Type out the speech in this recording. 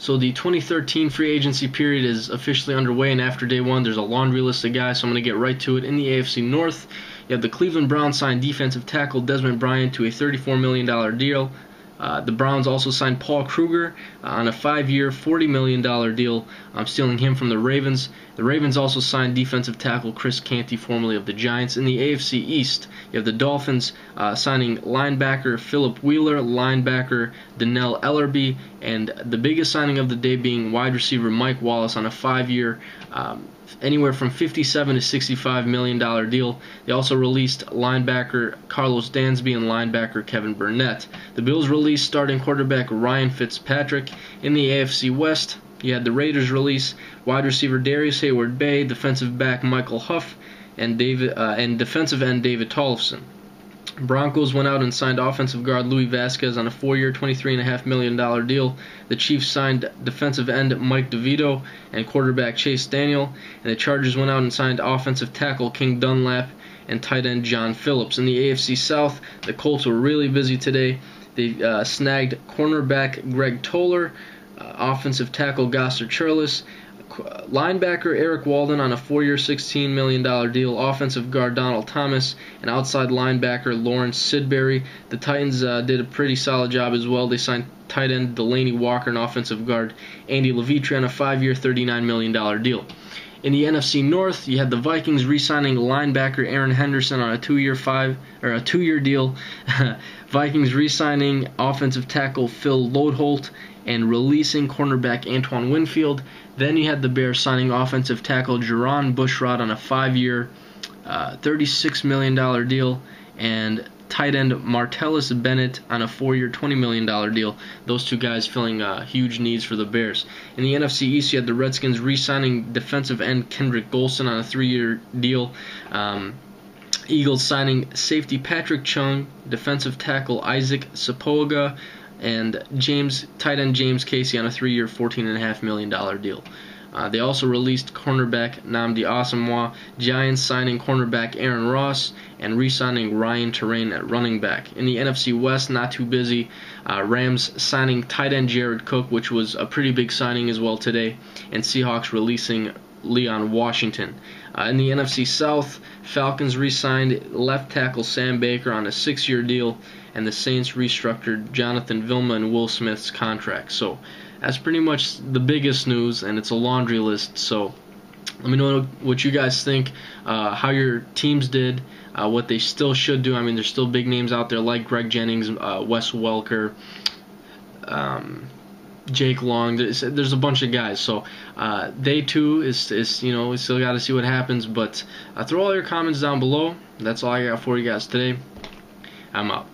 So the 2013 free agency period is officially underway, and after day one, there's a laundry list of guys, so I'm going to get right to it. In the AFC North, you have the Cleveland Browns signed defensive tackle Desmond Bryant to a $34 million deal. The Browns also signed Paul Kruger on a 5-year, $40 million deal, stealing him from the Ravens. The Ravens also signed defensive tackle Chris Canty, formerly of the Giants. In the AFC East, you have the Dolphins signing linebacker Philip Wheeler, linebacker Dannell Ellerbe, and the biggest signing of the day being wide receiver Mike Wallace on a 5-year, anywhere from $57 to $65 million deal. They also released linebacker Carlos Dansby and linebacker Kevin Burnett. The Bills released starting quarterback Ryan Fitzpatrick. In the AFC West, you had the Raiders release wide receiver Darius Hayward-Bay, defensive back Michael Huff, and defensive end David Tollefson. Broncos went out and signed offensive guard Louis Vasquez on a 4-year, $23.5 million deal. The Chiefs signed defensive end Mike DeVito and quarterback Chase Daniel. And the Chargers went out and signed offensive tackle King Dunlap and tight end John Phillips. In the AFC South, the Colts were really busy today. They snagged cornerback Greg Toller, offensive tackle Gosser Churlis, linebacker Eric Walden on a 4-year, $16 million deal, offensive guard Donald Thomas, and outside linebacker Lawrence Sidbury. The Titans did a pretty solid job as well. They signed tight end Delaney Walker and offensive guard Andy Levitre on a 5-year, $39 million deal. In the NFC North, you had the Vikings re-signing linebacker Aaron Henderson on a 2-year deal. Vikings re-signing offensive tackle Phil Loadholt and releasing cornerback Antoine Winfield. Then you had the Bears signing offensive tackle Jerron Bushrod on a 5-year, $36 million deal, and tight end Martellus Bennett on a 4-year, $20 million deal. Those two guys filling huge needs for the Bears. In the NFC East, you had the Redskins re-signing defensive end Kendrick Golson on a 3-year deal. Eagles signing safety Patrick Chung, defensive tackle Isaac Sapoga, and tight end James Casey on a 3-year, $14.5 million deal. They also released cornerback Nnamdi Asomugha, Giants signing cornerback Aaron Ross, and re-signing Ryan Terrain at running back. In the NFC West, not too busy. Rams signing tight end Jared Cook, which was a pretty big signing as well today, and Seahawks releasing Leon Washington. In the NFC South, Falcons re-signed left tackle Sam Baker on a 6-year deal, and the Saints restructured Jonathan Vilma and Will Smith's contract. So that's pretty much the biggest news, and it's a laundry list. So let me know what you guys think, how your teams did, what they still should do. I mean, there's still big names out there like Greg Jennings, Wes Welker, Jake Long. There's a bunch of guys. So day 2 is we still got to see what happens. But throw all your comments down below. That's all I got for you guys today. I'm out.